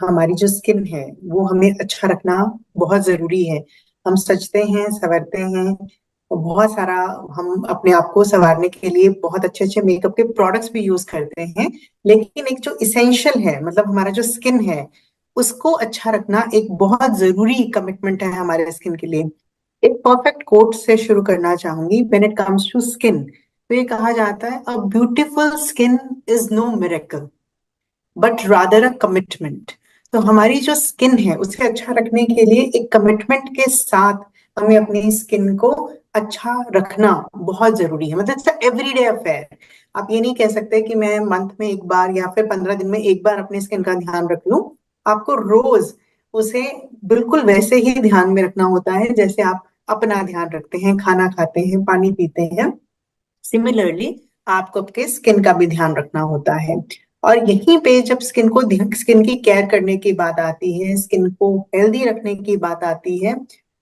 हमारी जो स्किन है वो हमें अच्छा रखना बहुत जरूरी है। हम सजते हैं, संवरते हैं, और बहुत सारा हम अपने आप को संवारने के लिए बहुत अच्छे अच्छे मेकअप के प्रोडक्ट्स भी यूज करते हैं। लेकिन एक जो इसेंशियल है, मतलब हमारा जो स्किन है, उसको अच्छा रखना एक बहुत जरूरी कमिटमेंट है हमारे स्किन के लिए। एक परफेक्ट कोट से शुरू करना चाहूंगी। When it comes to skin, तो ये कहा जाता है, a beautiful skin is no miracle but rather a commitment. तो हमारी जो स्किन है उसे अच्छा रखने के लिए एक कमिटमेंट के साथ हमें अपनी स्किन को अच्छा रखना बहुत जरूरी है। मतलब इट्स एवरीडे अफेयर। आप ये नहीं कह सकते कि मैं मंथ में एक बार या फिर 15 दिन में एक बार अपनी स्किन का ध्यान रख लूं। आपको रोज उसे बिल्कुल वैसे ही ध्यान में रखना होता है जैसे आप अपना ध्यान रखते हैं, खाना खाते हैं, पानी पीते हैं। सिमिलरली आपको आपके स्किन का भी ध्यान रखना होता है। और यहीं पे जब स्किन की केयर करने की बात आती है, स्किन को हेल्दी रखने की बात आती है,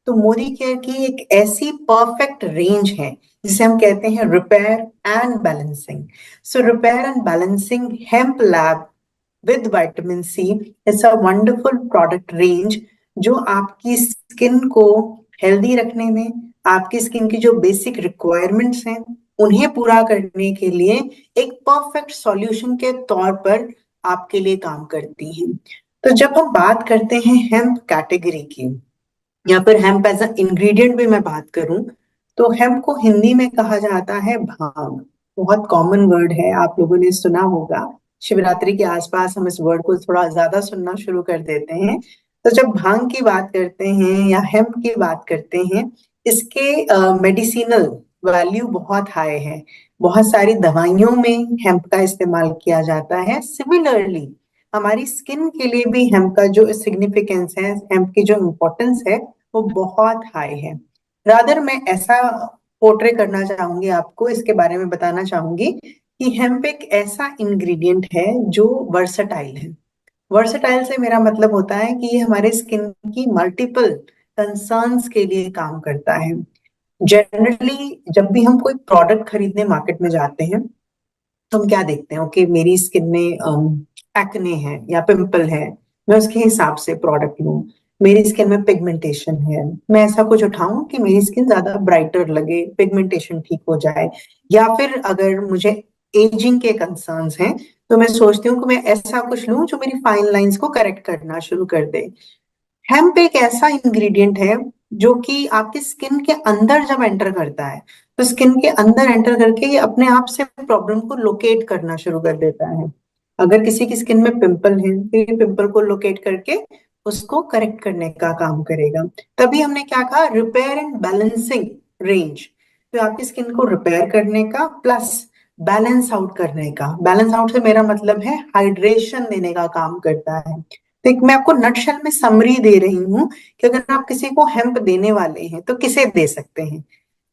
तो मोदी केयर की एक ऐसी परफेक्ट रेंज है जिसे हम कहते हैं repair and balancing. So repair and balancing hemp lab with vitamin see it's a wonderful product range जो आपकी स्किन को हेल्दी रखने में, आपकी स्किन की जो बेसिक रिक्वायरमेंट्स हैं उन्हें पूरा करने के लिए एक परफेक्ट सॉल्यूशन के तौर पर आपके लिए काम करती हैं। तो जब हम बात करते हैं हेम्प कैटेगरी की, या फिर हेम्प एज अ इंग्रेडिएंट भी मैं बात करूं, तो हेम्प को हिंदी में कहा जाता है भांग। बहुत कॉमन वर्ड है, आप लोगों ने सुना होगा। शिवरात्रि के आसपास हम इस वर्ड को थोड़ा ज्यादा सुनना शुरू कर देते हैं। तो जब भांग की बात करते हैं या हेम्प की बात करते हैं, इसके मेडिसिनल वैल्यू बहुत हाई है। बहुत सारी दवाइयों में हेम्प का इस्तेमाल किया जाता है। सिमिलरली हमारी स्किन के लिए भी हेम्प का जो सिग्निफिकेंस है, हेम्प की जो इम्पोर्टेंस है, वो बहुत हाई है। रादर मैं ऐसा पोर्ट्रे करना चाहूंगी, आपको इसके बारे में बताना चाहूंगी कि हेम्प एक ऐसा इंग्रेडिएंट है जो वर्सटाइल है। वर्सटाइल से मेरा मतलब होता है कि ये हमारे स्किन की मल्टीपल कंसर्न्स के लिए काम करता है। जनरली जब भी हम कोई प्रोडक्ट खरीदने मार्केट में जाते हैं, तो हम क्या देखते हैं? ओके, मेरी स्किन में एक्ने है या पिंपल है, मैं उसके हिसाब से प्रोडक्ट लूं। मेरी स्किन में पिगमेंटेशन है, मैं ऐसा कुछ उठाऊं कि मेरी स्किन ज्यादा ब्राइटर लगे, पिगमेंटेशन ठीक हो जाए। या फिर अगर मुझे एजिंग के कंसर्न्स हैं, तो मैं सोचती हूँ कि मैं ऐसा कुछ लूं जो मेरी फाइन लाइंस को करेक्ट करना शुरू कर दे। हेम्प एक ऐसा इंग्रेडिएंट है जो कि आपकी स्किन के अंदर जब एंटर करता है, तो स्किन के अंदर एंटर करके ये अपने आप से प्रॉब्लम को लोकेट करना शुरू कर देता है। अगर किसी की स्किन में पिंपल है, तो ये पिंपल को लोकेट करके उसको करेक्ट करने का काम करेगा। तभी हमने क्या कहा, रिपेयर एंड बैलेंसिंग रेंज। तो आपकी स्किन को रिपेयर करने का प्लस बैलेंस आउट करने का। बैलेंस आउट से मेरा मतलब है हाइड्रेशन देने का काम करता है। तो एक मैं आपको नटशेल में समरी दे रही हूँ कि अगर आप किसी को हेम्प देने वाले हैं तो किसे दे सकते हैं।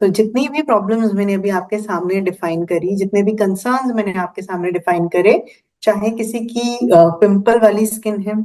तो जितनी भी प्रॉब्लम्स मैंने अभी आपके सामने डिफाइन करी, जितने भी कंसर्न्स मैंने आपके सामने डिफाइन करे, चाहे किसी की पिंपल वाली स्किन है,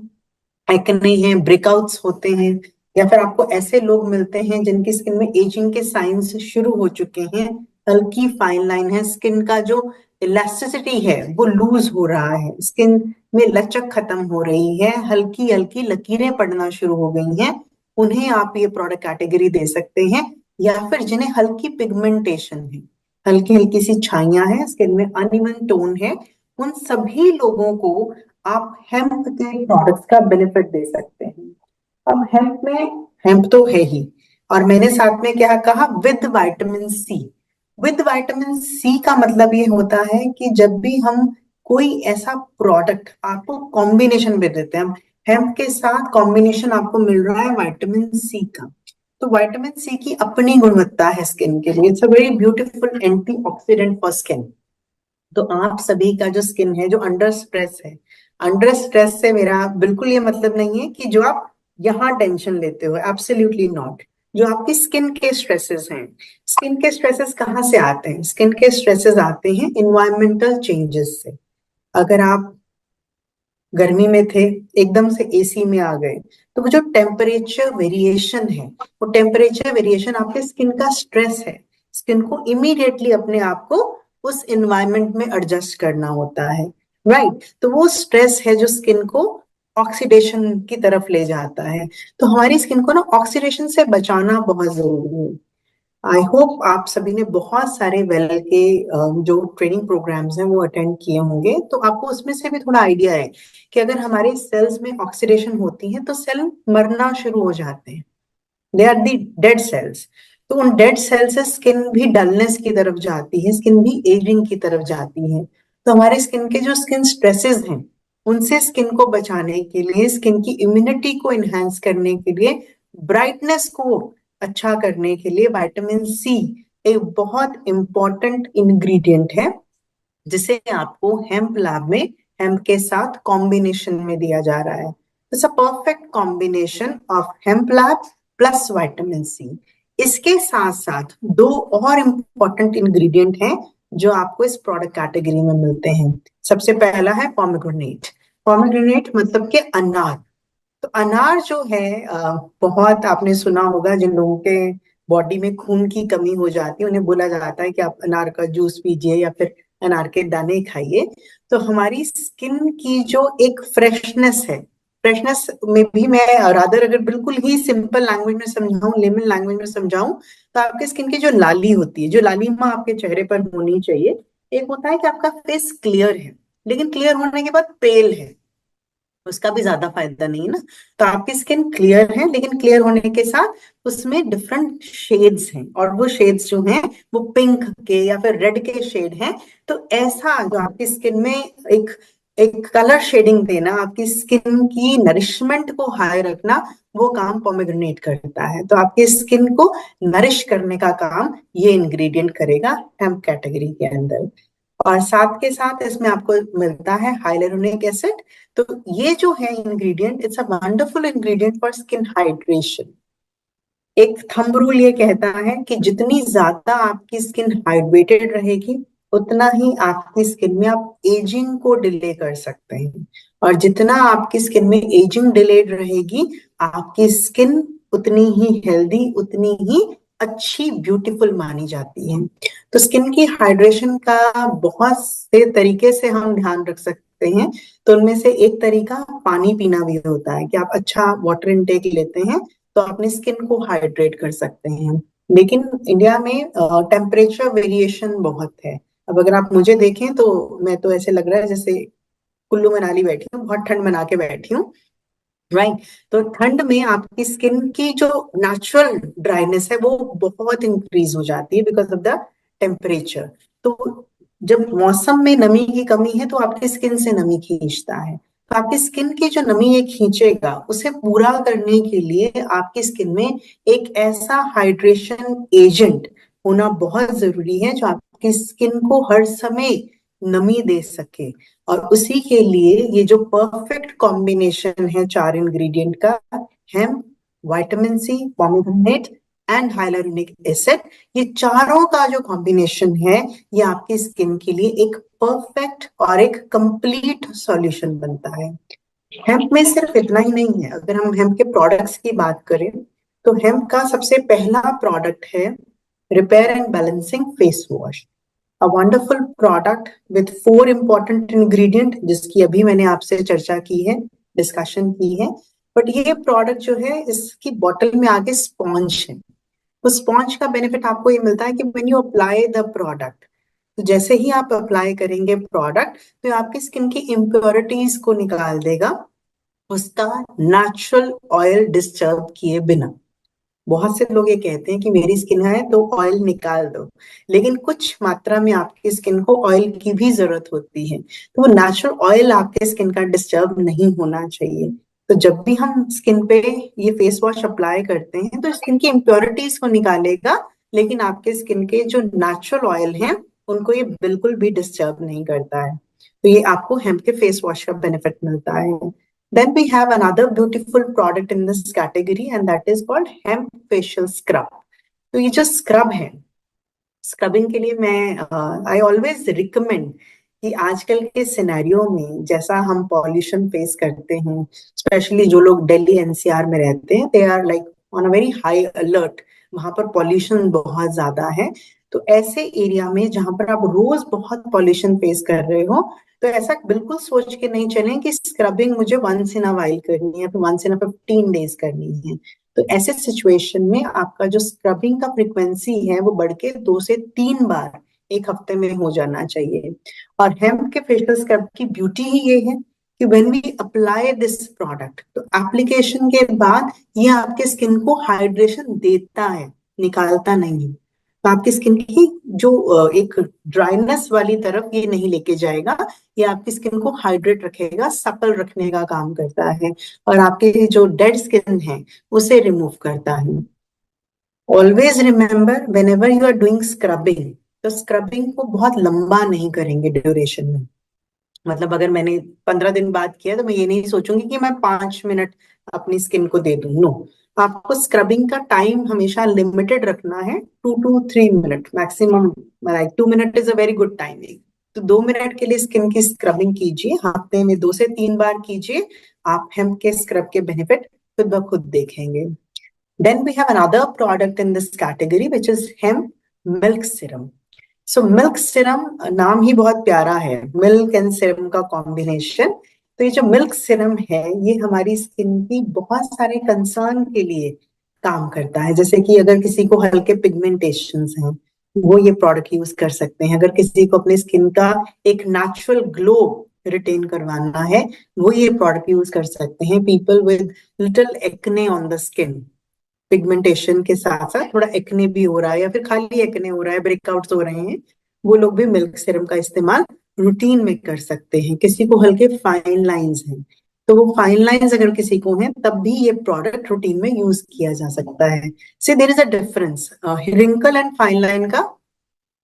एक्ने है, ब्रेकआउट्स होते हैं, या फिर आपको ऐसे लोग मिलते हैं जिनकी स्किन में एजिंग के साइंस शुरू हो चुके हैं, हल्की फाइन लाइन है, स्किन का जो इलास्टिसिटी है वो लूज हो रहा है, स्किन में लचक खत्म हो रही है, हल्की हल्की लकीरें पड़ना शुरू हो गई हैं, उन्हें आप ये प्रोडक्ट कैटेगरी दे सकते हैं। या फिर जिन्हें हल्की पिगमेंटेशन है, हल्की हल्की सी छाइयां हैं, स्किन में अनइवन टोन है, उन सभी लोगों को आप हेम्प के प्रोडक्ट्स का बेनिफिट दे सकते हैं। अब हेम्प में, हेम्प तो है ही, और मैंने साथ में क्या कहा, with vitamin C. With vitamin C का मतलब ये होता है कि जब भी हम कोई ऐसा प्रोडक्ट आपको कॉम्बिनेशन में देते हैं, हेम्प के साथ कॉम्बिनेशन आपको मिल रहा है विटामिन सी का, तो विटामिन सी की अपनी गुणवत्ता है स्किन के लिए। It's a very beautiful antioxidant for skin. तो आप सभी का जो स्किन है जो अंडर स्ट्रेस है, अंडर स्ट्रेस से मेरा बिल्कुल ये मतलब नहीं है कि जो आप यहाँ टेंशन लेते हो, एब्सोल्युटली नॉट। जो आपकी स्किन के स्ट्रेसेस हैं, स्किन के स्ट्रेसेस कहाँ से आते हैं? स्किन के स्ट्रेसेस आते हैं इन्वायरमेंटल चेंजेस से। अगर आप गर्मी में थे, एकदम से एसी में आ गए, तो वो जो टेम्परेचर वेरिएशन है, वो टेम्परेचर वेरिएशन आपके स्किन का स्ट्रेस है। स्किन को इमीडिएटली अपने आप को उस एनवायरनमेंट में एडजस्ट करना होता है, राइट? तो वो स्ट्रेस है जो स्किन को ऑक्सीडेशन की तरफ ले जाता है। तो हमारी स्किन को ना ऑक्सीडेशन से बचाना बहुत जरूरी है। आई होप आप सभी ने बहुत सारे वेल के जो ट्रेनिंग प्रोग्राम्स हैं वो अटेंड किए होंगे, तो आपको उसमें से भी थोड़ा आइडिया है कि अगर हमारे सेल्स में ऑक्सीडेशन होती है तो सेल मरना शुरू हो जाते हैं। They are the dead cells. तो उन डेड सेल से स्किन भी डलनेस की तरफ जाती है, स्किन भी एजिंग की तरफ जाती है। तो हमारे स्किन के जो स्किन स्ट्रेसेस हैं उनसे स्किन को बचाने के लिए, स्किन की इम्यूनिटी को इनहेंस करने के लिए, ब्राइटनेस को अच्छा करने के लिए विटामिन सी एक बहुत इंपॉर्टेंट इंग्रेडिएंट है, जिसे आपको हेम्प लैब में हेम्प के साथ कॉम्बिनेशन में दिया जा रहा है। It's a perfect combination of hemp lab plus vitamin C. इसके साथ साथ दो और इम्पोर्टेंट इंग्रेडिएंट हैं जो आपको इस प्रोडक्ट कैटेगरी में मिलते हैं। सबसे पहला है पोमेग्रेनेट। पोमेग्रेनेट मतलब के अनार। तो अनार जो है बहुत आपने सुना होगा, जिन लोगों के बॉडी में खून की कमी हो जाती है उन्हें बोला जाता है कि आप अनार का जूस पीजिए या फिर अनार के दाने खाइए। तो हमारी स्किन की जो एक फ्रेशनेस है, फ्रेशनेस में भी मैं रादर अगर बिल्कुल ही सिंपल लैंग्वेज में समझाऊं, लेमन लैंग्वेज में समझाऊं, तो आपके स्किन की जो लाली होती है, जो लालिमा आपके चेहरे पर होनी चाहिए। एक होता है कि आपका फेस क्लियर है लेकिन क्लियर होने के बाद पेल है, उसका भी ज्यादा फायदा नहीं है ना। तो आपकी स्किन क्लियर है लेकिन क्लियर होने के साथ उसमें डिफरेंट शेड्स हैं, और वो शेड्स जो हैं वो पिंक के या फिर रेड के शेड हैं। तो ऐसा जो आपकी स्किन में एक एक कलर शेडिंग देना, आपकी स्किन की नरिशमेंट को हाई रखना, वो काम पोमेग्रेनेट करता है। तो आपकी स्किन को नरिश करने का काम ये इंग्रेडिएंट करेगा हेम्प कैटेगरी के अंदर। और साथ के साथ इसमें आपको मिलता है हाइलुरोनिक एसिड। तो ये जो है ingredient, it's a wonderful ingredient for skin hydration. एक थंब रूल ये कहता है कि जितनी ज्यादा आपकी स्किन हाइड्रेटेड रहेगी उतना ही आपकी स्किन में आप एजिंग को डिले कर सकते हैं, और जितना आपकी स्किन में एजिंग डिलेड रहेगी आपकी स्किन उतनी ही हेल्दी, उतनी ही अच्छी, ब्यूटीफुल मानी जाती है। तो स्किन की हाइड्रेशन का बहुत से तरीके से हम ध्यान रख सकते हैं। तो उनमें से एक तरीका पानी पीना भी होता है कि आप अच्छा वाटर इनटेक लेते हैं तो अपनी स्किन को हाइड्रेट कर सकते हैं। लेकिन इंडिया में टेम्परेचर वेरिएशन बहुत है। अब अगर आप मुझे देखें तो मैं तो ऐसे लग रहा है जैसे कुल्लू मनाली बैठी हूँ, बहुत ठंड मना के बैठी हूँ, राइट। तो ठंड में आपकी स्किन की जो नेचुरल ड्राइनेस है वो बहुत इंक्रीज हो जाती है बिकॉज ऑफ द टेम्परेचर। तो जब मौसम में नमी की कमी है तो आपकी स्किन से नमी खींचता है। तो आपकी स्किन की जो नमी ये खींचेगा उसे पूरा करने के लिए आपकी स्किन में एक ऐसा हाइड्रेशन एजेंट होना बहुत जरूरी है जो आपकी स्किन को हर समय नमी दे सके। और उसी के लिए ये जो परफेक्ट कॉम्बिनेशन है चार इंग्रेडिएंट का, hemp, vitamin C, pomegranate and hyaluronic acid, ये चारों का जो कॉम्बिनेशन है ये आपकी स्किन के लिए एक परफेक्ट और एक कंप्लीट सॉल्यूशन बनता है। हेम्प में सिर्फ इतना ही नहीं है, अगर हम हेम्प के प्रोडक्ट्स की बात करें तो हेम्प का सबसे पहला प्रोडक्ट है repair and balancing face wash. A wonderful product with four important ingredient जिसकी अभी मैंने आपसे चर्चा की है, डिस्कशन की है। बट ये प्रोडक्ट जो है इसकी बॉटल में आगे स्पॉन्ज है। तो स्पॉन्ज का बेनिफिट आपको ये मिलता है कि when you apply the product, तो जैसे ही आप अप्लाई करेंगे प्रोडक्ट तो आपकी स्किन की इम्प्योरिटीज को निकाल देगा, उसका नेचुरल ऑयल डिस्टर्ब किए बिना। बहुत से लोग ये कहते हैं कि मेरी स्किन है तो ऑयल निकाल दो, लेकिन कुछ मात्रा में आपकी स्किन को ऑयल की भी जरूरत होती है। तो वो नेचुरल ऑयल आपके स्किन का डिस्टर्ब नहीं होना चाहिए। तो जब भी हम स्किन पे ये फेस वॉश अप्लाई करते हैं तो स्किन की इम्प्योरिटीज को निकालेगा, लेकिन आपके स्किन के जो नेचुरल ऑयल हैं उनको ये बिल्कुल भी डिस्टर्ब नहीं करता है। तो ये आपको हेम्प के फेस वॉश का बेनिफिट मिलता है। Then we have another beautiful product in this category and that is called hemp facial scrub. तो ये जो स्क्रब है, स्क्रबिंग के लिए मैं आई ऑलवेज रिकमेंड कि आजकल के सिनेरियो में जैसा हम पॉल्यूशन फेस करते हैं, स्पेशली जो लोग दिल्ली एनसीआर में रहते हैं, they are like on a very high alert. वहां पर पॉल्यूशन बहुत ज्यादा है। तो ऐसे एरिया में जहां पर आप रोज बहुत पॉल्यूशन फेस कर रहे हो, तो ऐसा बिल्कुल सोच के नहीं चलें कि स्क्रबिंग मुझे वंस इन अ वाइल करनी है, फिर वंस इन अ 15 डेज करनी है। तो ऐसे सिचुएशन में आपका जो स्क्रबिंग का फ्रिक्वेंसी है वो बढ़ के 2 से 3 बार एक हफ्ते में हो जाना चाहिए। और हेम्प के फेशियल स्क्रब की ब्यूटी ही ये है कि when we apply this product, तो एप्लीकेशन के बाद ये आपके स्किन को हाइड्रेशन देता है, निकालता नहीं। तो आपकी स्किन की जो एक ड्राइनेस वाली तरफ ये नहीं लेके जाएगा, ये आपकी स्किन को हाइड्रेट रखेगा, सपल रखने का काम करता है, और आपके जो डेड स्किन है उसे रिमूव करता है। Always remember whenever you are doing scrubbing, तो स्क्रबिंग को बहुत लंबा नहीं करेंगे ड्यूरेशन में। मतलब अगर मैंने 15 दिन बाद किया तो मैं ये नहीं सोचूंगी कि मैं 5 मिनट अपनी स्किन को दे दूं। नो, आपको स्क्रबिंग का टाइम हमेशा लिमिटेड रखना है, 2 to 3 minute maximum. Like 2 minute is a very good timing. तो 2 मिनट के लिए स्किन की स्क्रबिंग कीजिए, हफ्ते में 2 से 3 बार कीजिए। आप हेम्प के स्क्रब के बेनिफिट खुद ब खुद देखेंगे। Then we have another product in this category, which is hemp milk serum. So milk Siram, नाम ही बहुत प्यारा है, मिल्क एंड सिरम का कॉम्बिनेशन। तो ये जो मिल्क सिरम है ये हमारी स्किन की बहुत सारे कंसर्न के लिए काम करता है। जैसे कि अगर किसी को हल्के पिगमेंटेशंस हैं, वो ये प्रोडक्ट यूज कर सकते हैं। अगर किसी को अपने स्किन का एक नेचुरल ग्लो रिटेन करवाना है, वो ये प्रोडक्ट यूज कर सकते हैं। People with little acne on the skin, pigmentation के साथ साथ थोड़ा एक्ने भी हो रहा है या फिर खाली एक्ने हो रहा है, ब्रेकआउट्स हो रहे हैं, वो लोग भी मिल्क सीरम का इस्तेमाल रूटीन में कर सकते हैं। किसी को हल्के फाइन लाइंस हैं, तो वो फाइन लाइंस अगर किसी को हैं तब भी ये प्रोडक्ट रूटीन में यूज किया जा सकता है। Say there is a difference, wrinkle and fine line का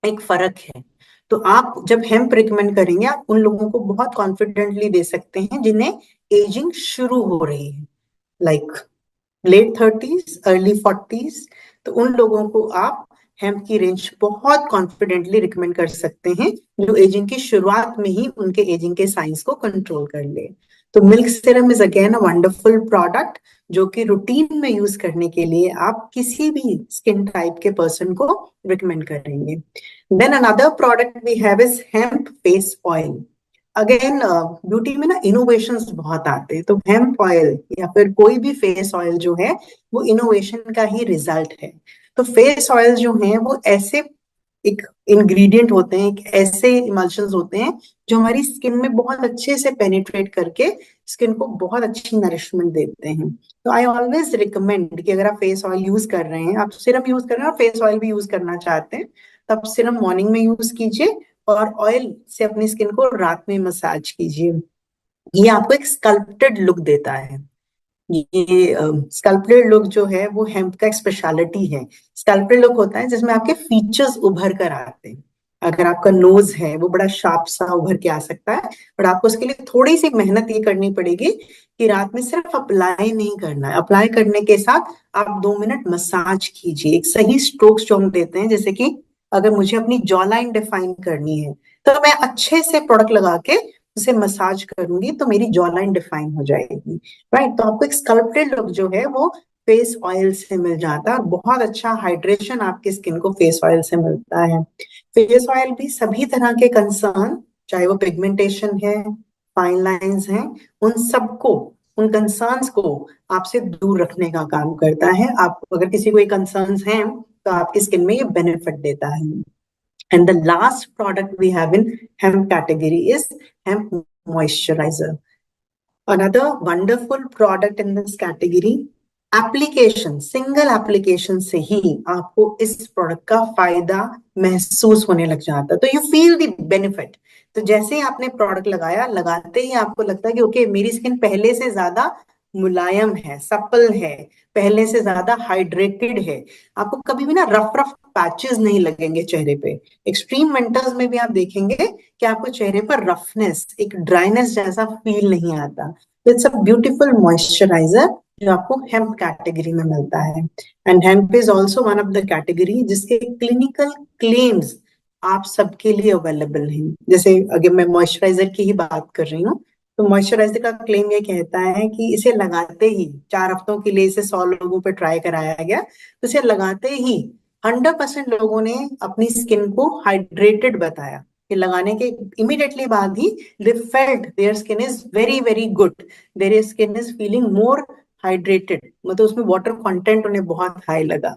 एक फर्क है। तो आप जब हेम्प रिकमेंड करेंगे, आप उन लोगों को बहुत कॉन्फिडेंटली दे सकते हैं जिन्हें एजिंग शुरू हो रही है, like late 30s early 40s। तो उन लोगों को आप हेम्प की रेंज बहुत कॉन्फिडेंटली रिकमेंड कर सकते हैं, जो एजिंग की शुरुआत में ही उनके एजिंग के साइंस को कंट्रोल कर ले। तो milk serum is again a wonderful product, जो कि रूटीन में यूज करने के लिए आप किसी भी स्किन टाइप के पर्सन को रिकमेंड करेंगे। Then another product we have is hemp face oil. Again beauty में ना इनोवेशंस बहुत आते हैं, तो हेम्प ऑयल या फिर कोई भी फेस ऑयल जो है वो इनोवेशन का ही रिजल्ट है। तो फेस ऑयल जो है वो ऐसे एक इंग्रेडिएंट होते हैं, एक ऐसे इमल्शंस होते हैं जो हमारी स्किन में बहुत अच्छे से पेनिट्रेट करके स्किन को बहुत अच्छी नरिशमेंट देते हैं। तो आई ऑलवेज रिकमेंड कि अगर आप फेस ऑयल यूज कर रहे हैं, आप सिरम यूज कर रहे हैं और फेस ऑयल भी यूज करना चाहते हैं, तो आप सिरम मॉर्निंग में यूज कीजिए और ऑयल से अपनी स्किन को रात में मसाज कीजिए। ये आपको एक स्कल्प्टेड लुक देता है। ये स्कल्प्टेड लुक जो है वो हेम्प का एक स्पेशलिटी है। स्कल्प्टेड लुक होता है जिसमें आपके फीचर्स उभर कर आते हैं। अगर आपका नोज है वो बड़ा शार्प सा उभर के आ सकता है, बट आपको उसके लिए थोड़ी सी मेहनत ये करनी पड़ेगी कि रात में सिर्फ अप्लाई नहीं करना है, अप्लाई करने के साथ आप 2 मिनट मसाज कीजिए। एक सही स्ट्रोक्स जो हम देते हैं, जैसे कि अगर मुझे अपनी जॉ लाइन डिफाइन करनी है तो मैं अच्छे से प्रोडक्ट लगा के उसे मसाज करूंगी तो मेरी जॉ लाइन डिफाइन हो जाएगी। राइट, तो आपको एक स्कल्प्टेड लुक जो है वो फेस ऑयल से मिल जाता है, और बहुत अच्छा हाइड्रेशन आपकी स्किन को फेस ऑयल से मिलता है। फेस ऑयल भी सभी तरह के कंसर्न, चाहे वो पिगमेंटेशन है, फाइन लाइंस हैं, उन सबको, उन कंसर्न्स को आपसे दूर रखने का काम करता है। आप अगर किसी को ये कंसर्न्स हैं तो आपकी स्किन में ये बेनिफिट देता है। And the last product we have in hemp category is hemp moisturizer. Another wonderful product in this category, application, single application से ही आपको इस प्रोडक्ट का फायदा महसूस होने लग जाता है। तो यू फील द बेनिफिट। तो जैसे ही आपने प्रोडक्ट लगाया, लगाते ही आपको लगता है कि ओके, मेरी स्किन पहले से ज्यादा मुलायम है, सप्पल है, पहले से ज्यादा हाइड्रेटेड है। आपको कभी भी ना रफ रफ पैचेस नहीं लगेंगे चेहरे पे। एक्सट्रीम विंटर्स में भी आप देखेंगे कि आपको चेहरे पर रफनेस, एक ड्राइनेस जैसा फील नहीं आता। तो इट्स अ ब्यूटीफुल मॉइस्चराइजर जो आपको हेम्प कैटेगरी में मिलता है। And hemp is also one of the category जिसके क्लिनिकल क्लेम्स आप सबके लिए अवेलेबल हैं। जैसे अगर मैं मॉइस्चराइजर की ही बात कर रही हूँ, तो मॉइस्चराइजर का क्लेम ये कहता है कि इसे लगाते ही 4 हफ्तों के लिए इसे 100 लोगों पर ट्राई कराया गया, तो इसे लगाते ही 100% लोगों ने अपनी स्किन को हाइड्रेटेड बताया कि लगाने के इमीडिएटली बाद ही they felt their skin is very very good, their skin is feeling more hydrated, मतलब उसमें वाटर कंटेंट उन्हें बहुत हाई लगा।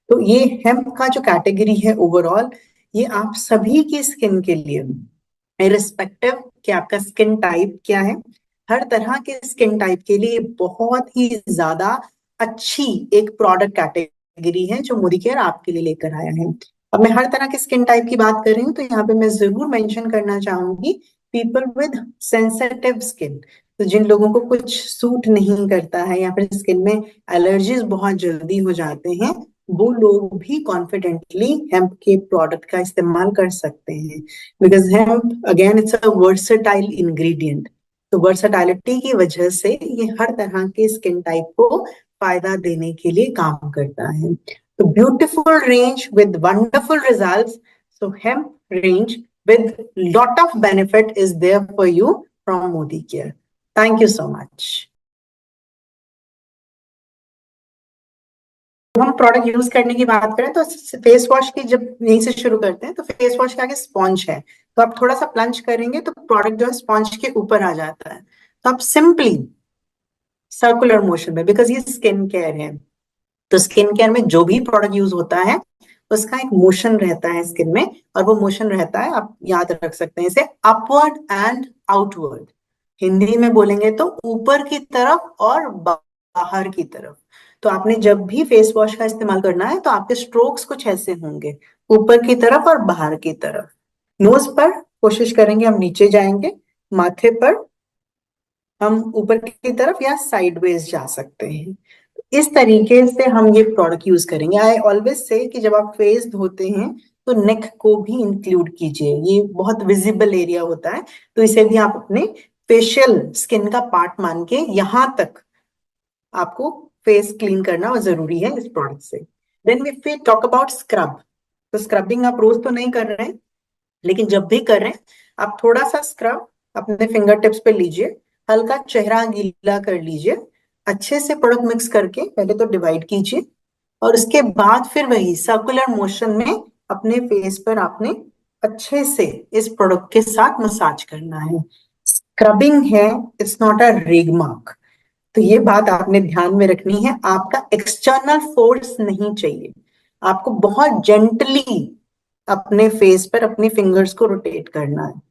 तो ये हेम्प का जो कैटेगरी है ओवरऑल, ये आप सभी की स्किन के लिए, इरिस्पेक्टिव कि आपका स्किन टाइप क्या है, हर तरह के स्किन टाइप के लिए बहुत ही ज्यादा अच्छी एक प्रोडक्ट कैटेगरी है जो मोदी केयर आपके लिए लेकर आया है। अब मैं हर तरह के स्किन टाइप की बात कर रही हूँ, तो यहाँ पे मैं जरूर मेंशन करना चाहूंगी पीपल विद सेंसिटिव स्किन। तो जिन लोगों को कुछ सूट नहीं करता है या फिर स्किन में एलर्जीज बहुत जल्दी हो जाते हैं, वो लोग भी कॉन्फिडेंटली हेम्प के प्रोडक्ट का इस्तेमाल कर सकते हैं, because hemp again it's a versatile ingredient. तो वर्सेटाइलिटी की वजह से ये हर तरह के स्किन टाइप को फायदा देने के लिए काम करता है। तो beautiful range with wonderful results, so hemp range with lot of benefit is there for you from Modi Care. Thank you so much. हम प्रोडक्ट यूज करने की बात करें तो फेस वॉश की जब यहीं से शुरू करते हैं, तो फेस वॉश के आगे स्पॉन्ज है, तो आप थोड़ा सा प्लंज करेंगे तो प्रोडक्ट जो है स्पॉन्ज के ऊपर आ जाता है। तो आप सिंपली सर्कुलर मोशन में, बिकॉज ये स्किन केयर है, तो स्किन केयर में जो भी प्रोडक्ट यूज होता है उसका एक मोशन रहता है स्किन में, और वो मोशन रहता है, आप याद रख सकते हैं इसे, अपवर्ड एंड आउटवर्ड। हिंदी में बोलेंगे तो ऊपर की तरफ और बाहर की तरफ। तो आपने जब भी फेस वॉश का इस्तेमाल करना है तो आपके स्ट्रोक्स कुछ ऐसे होंगे, ऊपर की तरफ और बाहर की तरफ। नोज पर कोशिश करेंगे हम नीचे जाएंगे, माथे पर हम ऊपर की तरफ या साइडवेज जा सकते हैं। इस तरीके से हम ये प्रोडक्ट यूज करेंगे। आई ऑलवेज से कि जब आप फेस धोते हैं तो नेक को भी इंक्लूड कीजिए, ये बहुत विजिबल एरिया होता है, तो इसे भी आप अपने फेशियल स्किन का पार्ट मान के यहां तक आपको फेस क्लीन करना जरूरी है इस प्रोडक्ट से। Then if we talk about scrub, तो स्क्रबिंग आप रोज तो नहीं कर रहे हैं, लेकिन जब भी कर रहे हैं आप थोड़ा सा स्क्रब अपने फिंगर टिप्स पे लीजिए, हल्का चेहरा गीला कर लीजिए, अच्छे से प्रोडक्ट मिक्स करके पहले तो डिवाइड कीजिए, और उसके बाद फिर वही सर्कुलर मोशन में अपने फेस पर आपने अच्छे से इस प्रोडक्ट के साथ मसाज करना है। स्क्रबिंग है, इट्स नॉट अ रेगमार्क। तो ये बात आपने ध्यान में रखनी है, आपका एक्सटर्नल फोर्स नहीं चाहिए, आपको बहुत जेंटली अपने फेस पर अपने फिंगर्स को रोटेट करना है।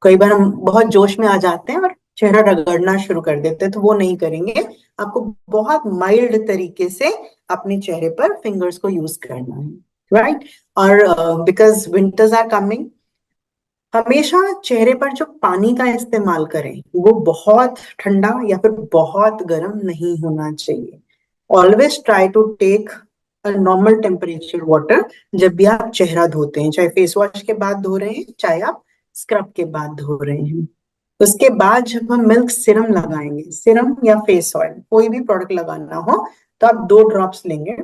कई बार हम बहुत जोश में आ जाते हैं और चेहरा रगड़ना शुरू कर देते हैं, तो वो नहीं करेंगे, आपको बहुत माइल्ड तरीके से अपने चेहरे पर फिंगर्स को यूज करना है, राइट। और बिकॉज विंटर्स आर कमिंग, हमेशा चेहरे पर जो पानी का इस्तेमाल करें वो बहुत ठंडा या फिर बहुत गर्म नहीं होना चाहिए। Always try to take a normal temperature water जब भी आप चेहरा धोते हैं, चाहे फेस वॉश के बाद धो रहे हैं, चाहे आप स्क्रब के बाद धो रहे हैं। उसके बाद जब हम मिल्क सिरम लगाएंगे, सिरम या फेस ऑयल कोई भी प्रोडक्ट लगाना हो, तो आप 2 ड्रॉप्स लेंगे,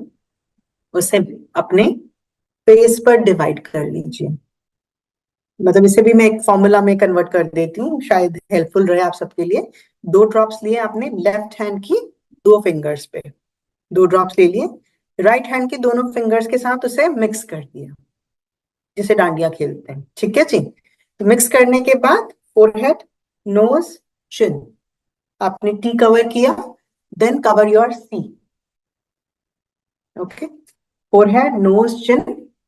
उसे अपने फेस पर डिवाइड कर लीजिए। मतलब इसे भी मैं एक फॉर्मूला में कन्वर्ट कर देती हूँ, शायद हेल्पफुल रहे आप सबके लिए। 2 ड्रॉप्स लिए आपने लेफ्ट हैंड की 2 फिंगर्स पे, 2 ड्रॉप्स ले लिए, राइट हैंड की दोनों फिंगर्स के साथ उसे मिक्स कर दिया, जिसे डांडिया खेलते हैं, ठीक है जी। तो मिक्स करने के बाद फोरहेड, नोज, चिन, आपने टी कवर किया, then cover your C. Okay, forehead, nose, chin,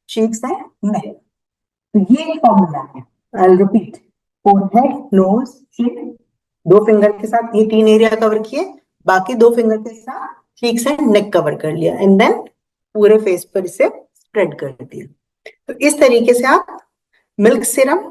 cheeks and neck. तो ये एक फॉर्मूला है, I repeat, forehead, nose, chin, 2 finger के साथ ये 3 एरिया कवर किए, बाकी 2 फिंगर के साथ चीक्स एंड नेक कवर कर लिया, एंड देन पूरे फेस पर इसे स्प्रेड कर दिया। तो इस तरीके से आप मिल्क सिरम,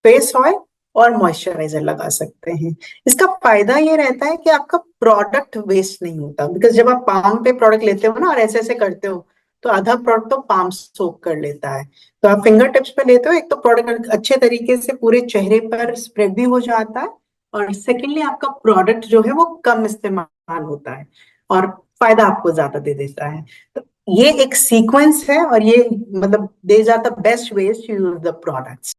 फेस ऑयल और मॉइस्चराइजर लगा सकते हैं। इसका फायदा ये रहता है कि आपका प्रोडक्ट वेस्ट नहीं होता, बिकॉज जब आप पाम पे प्रोडक्ट लेते हो ना और ऐसे ऐसे करते हो, तो आधा प्रोडक्ट तो पाम सोक कर लेता है। तो आप फिंगर टिप्स पे लेते हो, एक तो प्रोडक्ट अच्छे तरीके से पूरे चेहरे पर स्प्रेड भी हो जाता है, और सेकेंडली आपका प्रोडक्ट जो है वो कम इस्तेमाल होता है और फायदा आपको ज्यादा दे देता है। तो ये एक सीक्वेंस है, और ये मतलब these are the best ways to use the products.